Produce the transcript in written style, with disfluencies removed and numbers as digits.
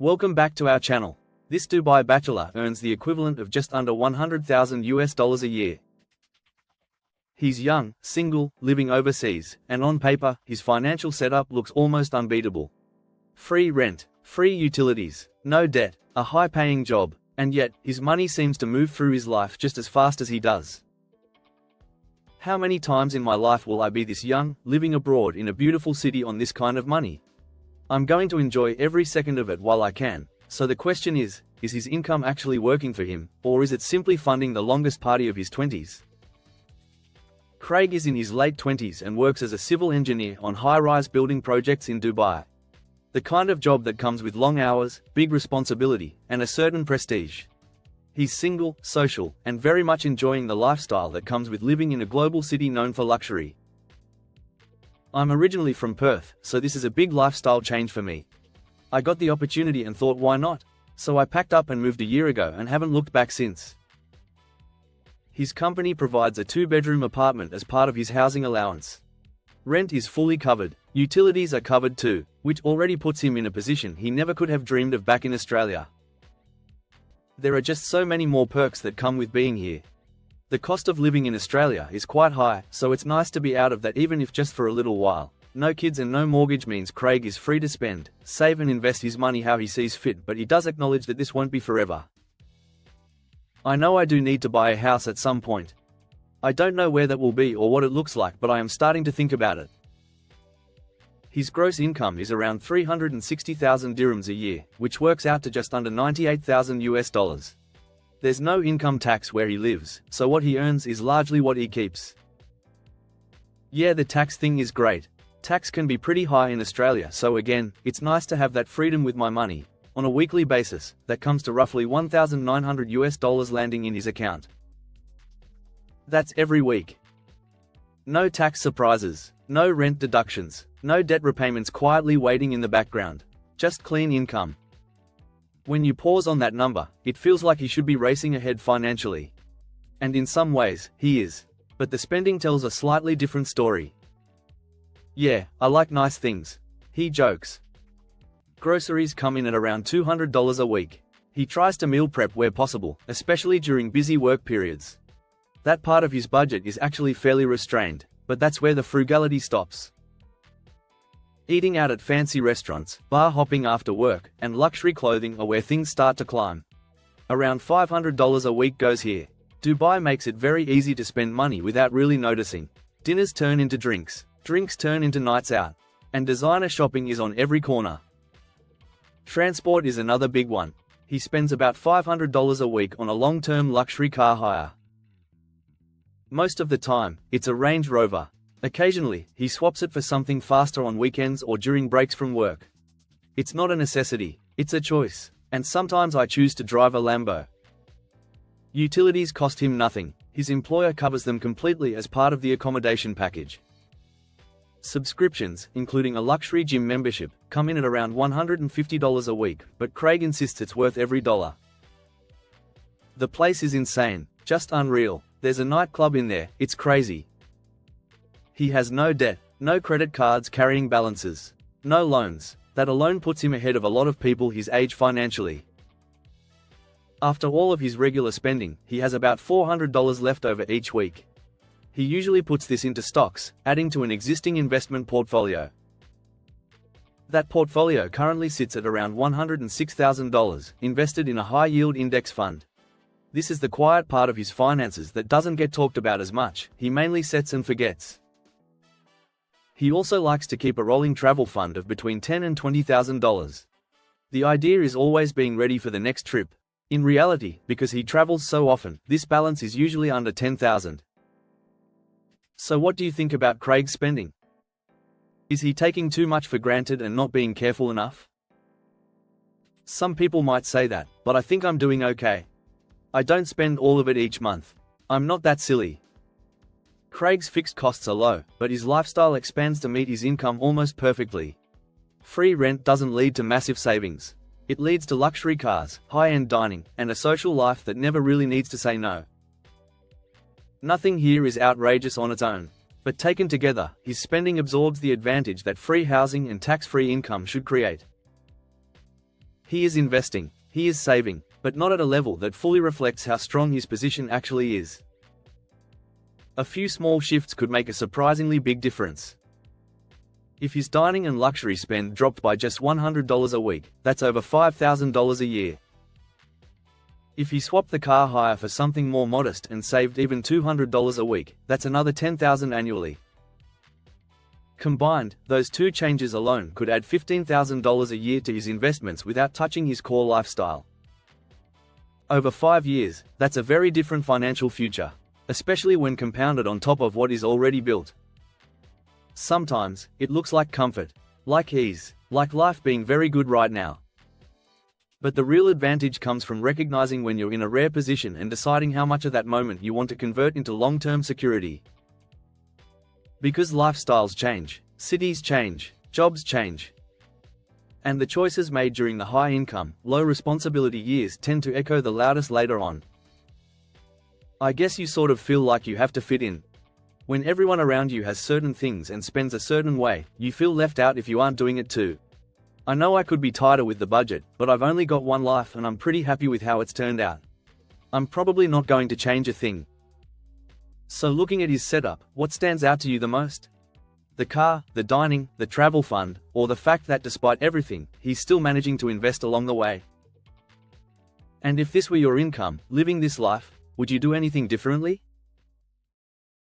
Welcome back to our channel. This Dubai bachelor earns the equivalent of just under $100,000 a year. He's young, single, living overseas, and on paper, his financial setup looks almost unbeatable. Free rent, free utilities, no debt, a high-paying job, and yet, his money seems to move through his life just as fast as he does. How many times in my life will I be this young, living abroad in a beautiful city on this kind of money? I'm going to enjoy every second of it while I can, so the question is his income actually working for him, or is it simply funding the longest party of his 20s? Craig is in his late 20s and works as a civil engineer on high-rise building projects in Dubai. The kind of job that comes with long hours, big responsibility, and a certain prestige. He's single, social, and very much enjoying the lifestyle that comes with living in a global city known for luxury. I'm originally from Perth, so this is a big lifestyle change for me. I got the opportunity and thought, why not? So I packed up and moved a year ago and haven't looked back since. His company provides a 2-bedroom apartment as part of his housing allowance. Rent is fully covered, utilities are covered too, which already puts him in a position he never could have dreamed of back in Australia. There are just so many more perks that come with being here. The cost of living in Australia is quite high, so it's nice to be out of that even if just for a little while. No kids and no mortgage means Craig is free to spend, save and invest his money how he sees fit, but he does acknowledge that this won't be forever. I know I do need to buy a house at some point. I don't know where that will be or what it looks like, but I am starting to think about it. His gross income is around 360,000 dirhams a year, which works out to just under $98,000. There's no income tax where he lives, so what he earns is largely what he keeps. Yeah, the tax thing is great. Tax can be pretty high in Australia, so again, it's nice to have that freedom with my money. On a weekly basis, that comes to roughly $1,900 landing in his account. That's every week. No tax surprises, no rent deductions, no debt repayments quietly waiting in the background. Just clean income. When you pause on that number, it feels like he should be racing ahead financially. And in some ways, he is. But the spending tells a slightly different story. Yeah, I like nice things. He jokes. Groceries come in at around $200 a week. He tries to meal prep where possible, especially during busy work periods. That part of his budget is actually fairly restrained, but that's where the frugality stops. Eating out at fancy restaurants, bar hopping after work, and luxury clothing are where things start to climb. Around $500 a week goes here. Dubai makes it very easy to spend money without really noticing. Dinners turn into drinks, drinks turn into nights out, and designer shopping is on every corner. Transport is another big one. He spends about $500 a week on a long-term luxury car hire. Most of the time, it's a Range Rover. Occasionally, he swaps it for something faster on weekends or during breaks from work. It's not a necessity, it's a choice, and sometimes I choose to drive a Lambo. Utilities cost him nothing. His employer covers them completely as part of the accommodation package. Subscriptions, including a luxury gym membership, come in at around $150 a week, but Craig insists it's worth every dollar. The place is insane, just unreal. There's a nightclub in there, it's crazy. He has no debt, no credit cards carrying balances, no loans. That alone puts him ahead of a lot of people his age financially. After all of his regular spending, he has about $400 left over each week. He usually puts this into stocks, adding to an existing investment portfolio. That portfolio currently sits at around $106,000, invested in a high-yield index fund. This is the quiet part of his finances that doesn't get talked about as much. He mainly sets and forgets. He also likes to keep a rolling travel fund of between $10,000 and $20,000. The idea is always being ready for the next trip. In reality, because he travels so often, this balance is usually under $10,000. So what do you think about Craig's spending? Is he taking too much for granted and not being careful enough? Some people might say that, but I think I'm doing okay. I don't spend all of it each month. I'm not that silly. Craig's fixed costs are low, but his lifestyle expands to meet his income almost perfectly. Free rent doesn't lead to massive savings. It leads to luxury cars, high-end dining, and a social life that never really needs to say no. Nothing here is outrageous on its own, but taken together, his spending absorbs the advantage that free housing and tax-free income should create. He is investing, he is saving, but not at a level that fully reflects how strong his position actually is. A few small shifts could make a surprisingly big difference. If his dining and luxury spend dropped by just $100 a week, that's over $5,000 a year. If he swapped the car hire for something more modest and saved even $200 a week, that's another $10,000 annually. Combined, those two changes alone could add $15,000 a year to his investments without touching his core lifestyle. Over 5 years, that's a very different financial future, especially when compounded on top of what is already built. Sometimes, it looks like comfort, like ease, like life being very good right now. But the real advantage comes from recognizing when you're in a rare position and deciding how much of that moment you want to convert into long-term security. Because lifestyles change, cities change, jobs change. And the choices made during the high-income, low-responsibility years tend to echo the loudest later on. I guess you sort of feel like you have to fit in. When everyone around you has certain things and spends a certain way, you feel left out if you aren't doing it too. I know I could be tighter with the budget, but I've only got one life and I'm pretty happy with how it's turned out. I'm probably not going to change a thing. So looking at his setup, what stands out to you the most? The car, the dining, the travel fund, or the fact that despite everything, he's still managing to invest along the way? And if this were your income, living this life, would you do anything differently?